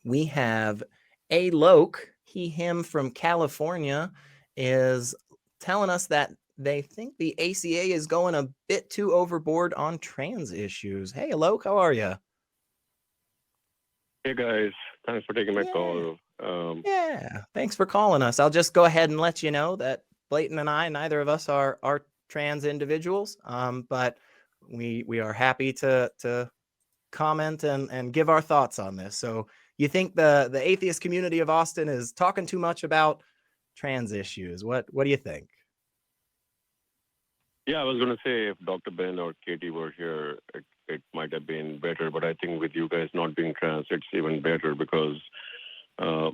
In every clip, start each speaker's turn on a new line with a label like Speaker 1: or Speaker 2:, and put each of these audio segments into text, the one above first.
Speaker 1: we have a Loke, he, him from California, is telling us that they think the ACA is going a bit too overboard on trans issues. Hey, Alok, how are you?
Speaker 2: Hey guys, thanks for taking my
Speaker 1: Yeah.
Speaker 2: call.
Speaker 1: Yeah. Thanks for calling us. I'll just go ahead and let you know that Blayton and I, neither of us are trans individuals, but we are happy to comment and give our thoughts on this. So you think the Atheist Community of Austin is talking too much about trans issues? What do you think?
Speaker 2: Yeah, I was going to say if Dr. Ben or Katie were here, it might have been better, but I think with you guys not being trans, it's even better because uh,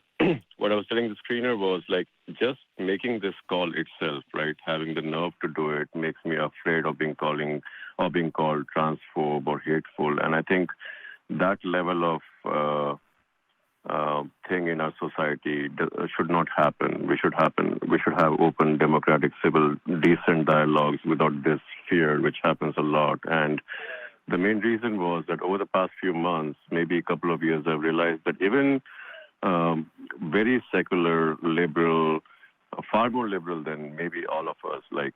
Speaker 2: what I was telling the screener was like just making this call itself, right? Having the nerve to do it makes me afraid of being called transphobe or hateful, and I think that level of thing in our society should not happen. We should have open, democratic, civil, decent dialogues without this fear, which happens a lot. And the main reason was that over the past few months, maybe a couple of years, I've realized that even very secular, liberal, far more liberal than maybe all of us, like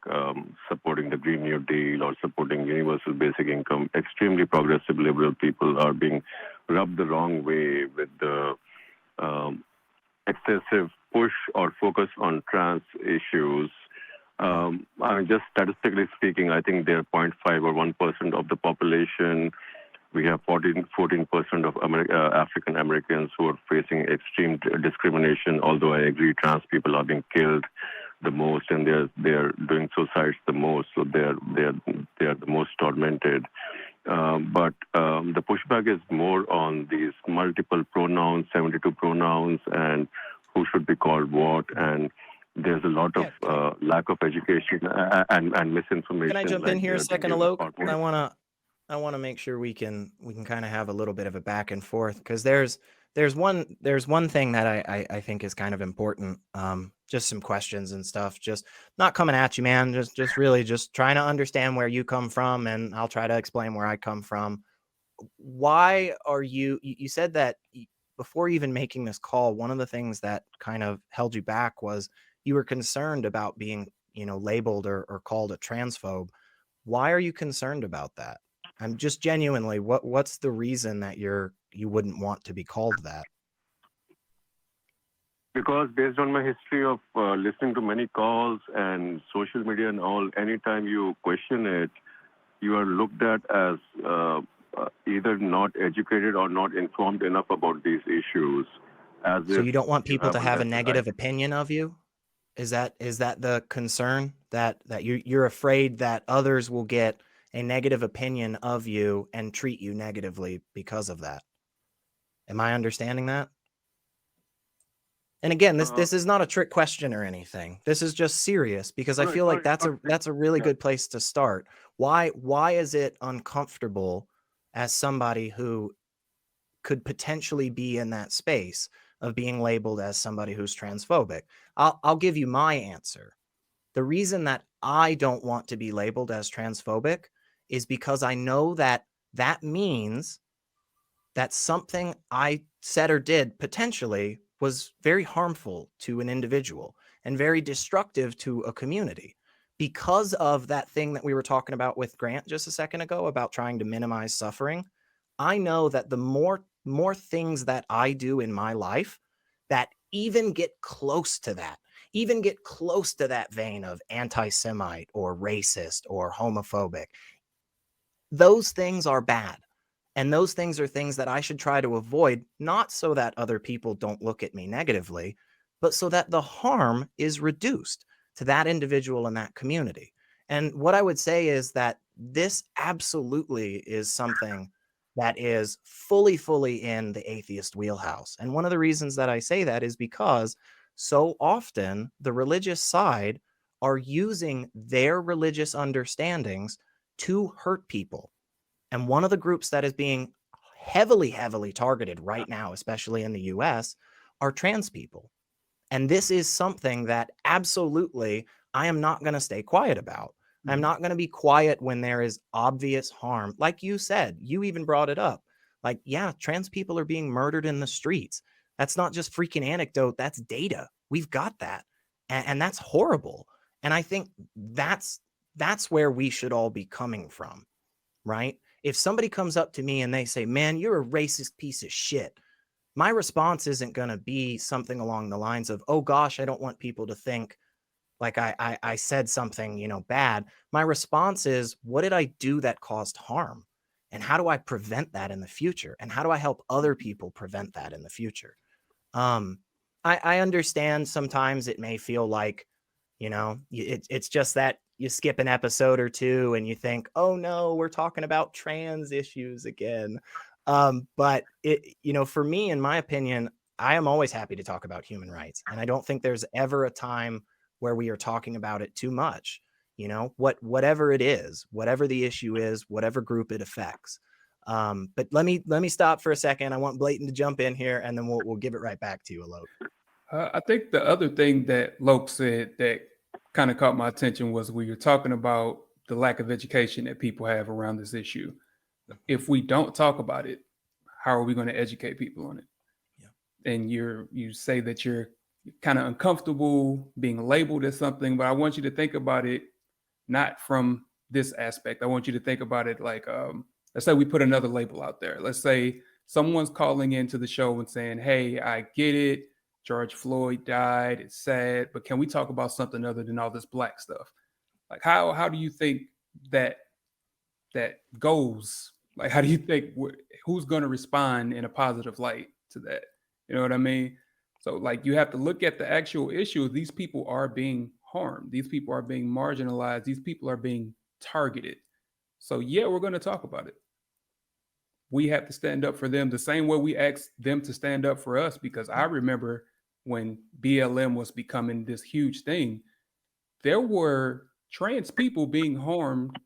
Speaker 2: supporting the Green New Deal or supporting universal basic income, extremely progressive liberal people are being rubbed the wrong way with the um, excessive push or focus on trans issues. I mean, just statistically speaking, I think they're 0.5 or 1% of the population. We have 14% of African Americans who are facing extreme discrimination. Although I agree, trans people are being killed the most, and they're doing suicides the most. So they're the most tormented. But the pushback is more on these multiple pronouns, 72 pronouns, and who should be called what. And there's a lot of
Speaker 1: Yeah.
Speaker 2: lack of education and misinformation.
Speaker 1: Can I jump in
Speaker 2: Like
Speaker 1: here a
Speaker 2: they're being
Speaker 1: second,
Speaker 2: given
Speaker 1: Alok?
Speaker 2: hard
Speaker 1: I
Speaker 2: work.
Speaker 1: wanna make sure we can kind of have a little bit of a back and forth because there's one thing that I think is kind of important. Just some questions and stuff. Just not coming at you, man. Just really just trying to understand where you come from, and I'll try to explain where I come from. Why are you said that before even making this call, one of the things that kind of held you back was you were concerned about being, labeled or called a transphobe. Why are you concerned about that? I'm just genuinely, what's the reason that you wouldn't want to be called that?
Speaker 2: Because based on my history of listening to many calls and social media and all, anytime you question it, you are looked at as either not educated or not informed enough about these issues, as
Speaker 1: So
Speaker 2: if
Speaker 1: you don't want
Speaker 2: you
Speaker 1: people to
Speaker 2: have a
Speaker 1: have a
Speaker 2: lesser
Speaker 1: negative
Speaker 2: identity.
Speaker 1: opinion of you? Is that the concern that you're afraid that others will get a negative opinion of you and treat you negatively because of that? Am I understanding that? And again, this
Speaker 2: Uh,
Speaker 1: this is not a trick question or anything. This is just serious because I
Speaker 2: no,
Speaker 1: feel like
Speaker 2: it's not.
Speaker 1: that's a really
Speaker 2: Yeah.
Speaker 1: good place to start. Why is it uncomfortable as somebody who could potentially be in that space of being labeled as somebody who's transphobic? I'll give you my answer. The reason that I don't want to be labeled as transphobic is because I know that that means that something I said or did potentially was very harmful to an individual and very destructive to a community because of that thing that we were talking about with Grant just a second ago about trying to minimize suffering. I know that the more things that I do in my life that even get close to that vein of anti-Semite or racist or homophobic, those things are bad. And those things are things that I should try to avoid, not so that other people don't look at me negatively, but so that the harm is reduced to that individual and that community. And what I would say is that this absolutely is something that is fully in the atheist wheelhouse. And one of the reasons that I say that is because so often the religious side are using their religious understandings to hurt people. And one of the groups that is being heavily targeted right now, especially in the US, are trans people. And this is something that absolutely I am not going to stay quiet about. I'm not going to be quiet when there is obvious harm. Like you said, you even brought it up. Like, yeah, trans people are being murdered in the streets. That's not just freaking anecdote. That's data. We've got that. And that's horrible. And I think that's where we should all be coming from, right? If somebody comes up to me and they say, man, you're a racist piece of shit, my response isn't going to be something along the lines of, oh gosh, I don't want people to think like I said something, you know, bad. My response is, what did I do that caused harm? And how do I prevent that in the future? And how do I help other people prevent that in the future? Um, I understand sometimes it may feel like, you know, it's just that you skip an episode or two and you think, oh no, we're talking about trans issues again. But it, you know, for me, in my opinion, I am always happy to talk about human rights. And I don't think there's ever a time where we are talking about it too much. You know, whatever it is, whatever the issue is, whatever group it affects. But let me stop for a second. I want Blayton to jump in here, and then we'll give it right back to you, Alok.
Speaker 3: I think the other thing that Loke said that kind of caught my attention was when you're talking about the lack of education that people have around this issue. If we don't talk about it, how are we going to educate people on it? Yeah. And you say that you're kind of uncomfortable being labeled as something, but I want you to think about it not from this aspect. I want you to think about it like, let's say we put another label out there. Let's say someone's calling into the show and saying, hey, I get it. George Floyd died. It's sad, but can we talk about something other than all this black stuff? Like, how do you think that goes? Like, how do you think who's going to respond in a positive light to that? You know what I mean? So, like, you have to look at the actual issue. These people are being harmed. These people are being marginalized. These people are being targeted. So, yeah, we're going to talk about it. We have to stand up for them the same way we asked them to stand up for us, because I remember when BLM was becoming this huge thing, there were trans people being harmed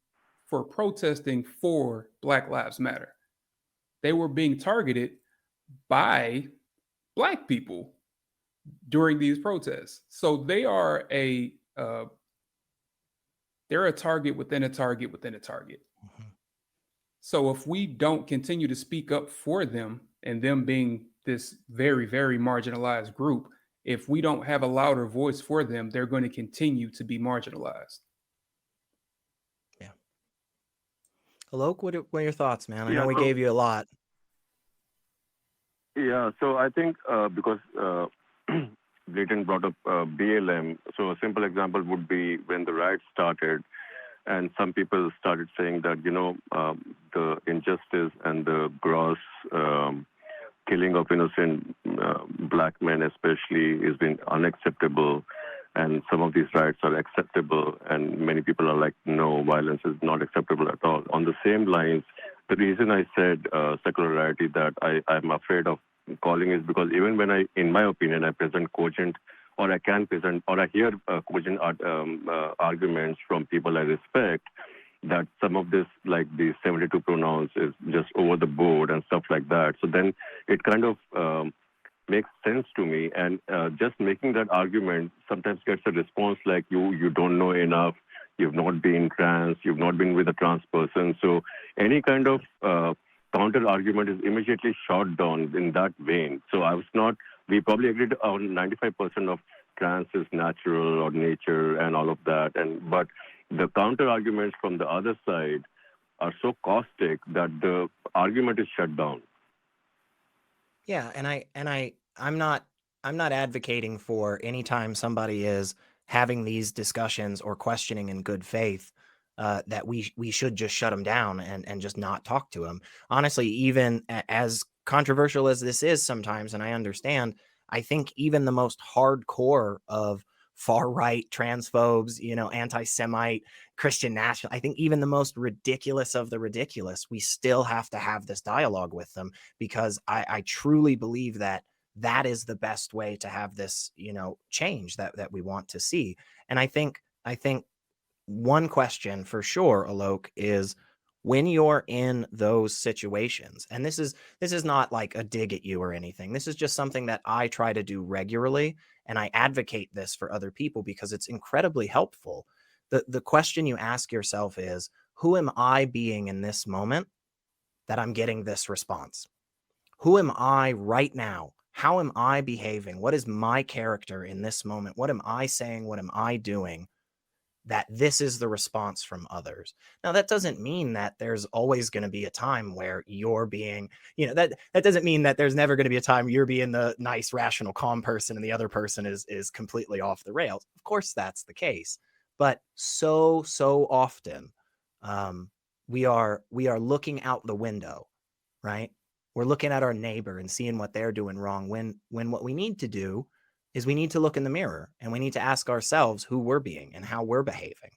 Speaker 3: for protesting for Black Lives Matter. They were being targeted by Black people during these protests. So they are they're a target within a target within a target. Mm-hmm. So if we don't continue to speak up for them, and them being this very, very marginalized group, if we don't have a louder voice for them, they're going to continue to be marginalized.
Speaker 1: Yeah. Alok, what are your thoughts, man? I know we gave you a lot.
Speaker 2: Yeah, so I think because Blayton brought up BLM, so a simple example would be when the riots started, and some people started saying that, you know, the injustice and the gross killing of innocent black men especially has been unacceptable, and some of these riots are acceptable, and many people are like, no, violence is not acceptable at all. On the same lines, the reason I said secularity that I'm afraid of calling is because even when in my opinion, I present cogent, or I can present, or I hear cogent arguments from people I respect, that some of this, like the 72 pronouns, is just over the board and stuff like that. So then it kind of makes sense to me. And just making that argument sometimes gets a response like, you don't know enough, you've not been trans, you've not been with a trans person. So any kind of counter argument is immediately shot down in that vein. So we probably agreed on 95% of trans is natural or nature and all of that. But the counter arguments from the other side are so caustic that the argument is shut down.
Speaker 1: Yeah, I'm not advocating for anytime somebody is having these discussions or questioning in good faith that we should just shut them down and just not talk to them. Honestly, even as controversial as this is sometimes, and I understand, I think even the most hardcore of far-right transphobes, you know, anti-Semite, Christian national, I think even the most ridiculous of the ridiculous, we still have to have this dialogue with them, because I truly believe that is the best way to have this, you know, change that we want to see. And I think one question for sure, Alok, is when you're in those situations, and this is not like a dig at you or anything. This is just something that I try to do regularly, and I advocate this for other people because it's incredibly helpful. The question you ask yourself is, who am I being in this moment that I'm getting this response? Who am I right now? How am I behaving? What is my character in this moment? What am I saying? What am I doing that this is the response from others? Now, that doesn't mean that there's always going to be a time where you're being, that doesn't mean that there's never going to be a time you're being the nice, rational, calm person and the other person is completely off the rails. Of course, that's the case. But so often, we are looking out the window, right? We're looking at our neighbor and seeing what they're doing wrong, when what we need to do is we need to look in the mirror and we need to ask ourselves who we're being and how we're behaving.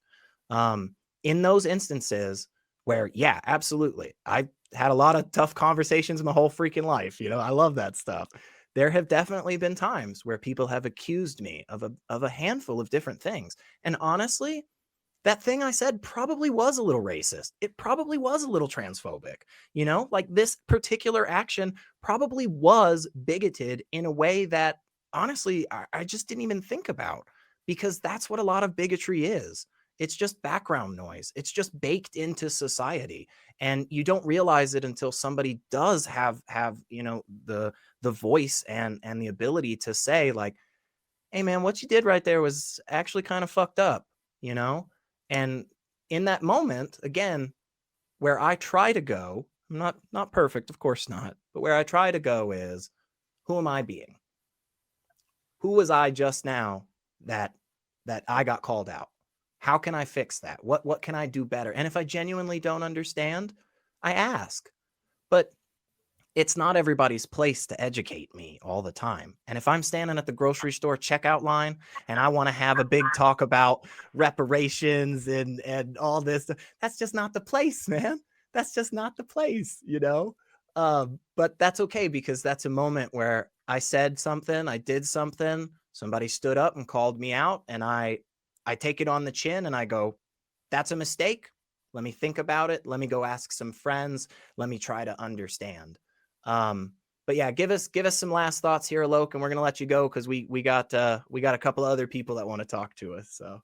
Speaker 1: In those instances where, yeah, absolutely, I've had a lot of tough conversations my whole freaking life. I love that stuff. There have definitely been times where people have accused me of a handful of different things. And honestly, that thing I said probably was a little racist. It probably was a little transphobic. Like this particular action probably was bigoted in a way that honestly, I just didn't even think about, because that's what a lot of bigotry is. It's just background noise. It's just baked into society. And you don't realize it until somebody does have the voice and the ability to say, like, hey man, what you did right there was actually kind of fucked up, And in that moment, again, where I try to go, I'm not perfect, of course not, but where I try to go is, who am I being? Who was I just now that I got called out? How can I fix that? What can I do better? And if I genuinely don't understand, I ask. But it's not everybody's place to educate me all the time. And if I'm standing at the grocery store checkout line and I want to have a big talk about reparations and all this, that's just not the place, man. That's just not the place, but that's okay, because that's a moment where I said something, I did something, somebody stood up and called me out, and I take it on the chin and I go, that's a mistake. Let me think about it. Let me go ask some friends. Let me try to understand. But yeah, give us some last thoughts here, Alok, and we're gonna let you go because we got a couple of other people that want to talk to us. So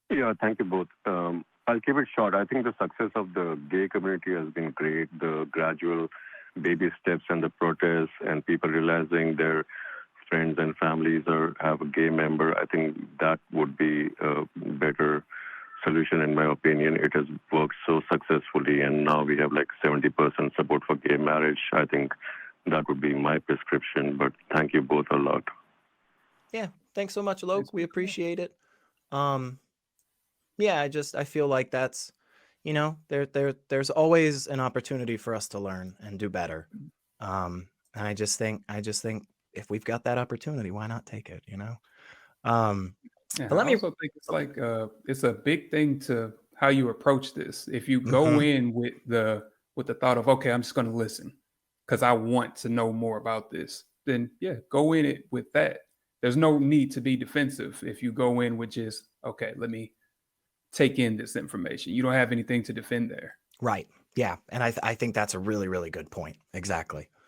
Speaker 2: Yeah, thank you both. I'll keep it short. I think the success of the gay community has been great. The gradual baby steps and the protests and people realizing their friends and families have a gay member. I think that would be a better solution, in my opinion. It has worked so successfully, and now we have like 70% support for gay marriage. I think that would be my prescription. But thank you both a lot.
Speaker 1: Yeah, thanks so much, Alok. We appreciate it. Yeah, I feel like that's, there's always an opportunity for us to learn and do better. And I just think if we've got that opportunity, why not take it,
Speaker 3: Yeah,
Speaker 1: but let
Speaker 3: I
Speaker 1: me,
Speaker 3: also think it's like it's a big thing to how you approach this. If you go
Speaker 1: Mhm.
Speaker 3: in with the thought of, okay, I'm just going to listen because I want to know more about this, then yeah, go in it with that. There's no need to be defensive if you go in with just, okay, let me take in this information. You don't have anything to defend there.
Speaker 1: Right. Yeah. And I think that's a really, really good point. Exactly.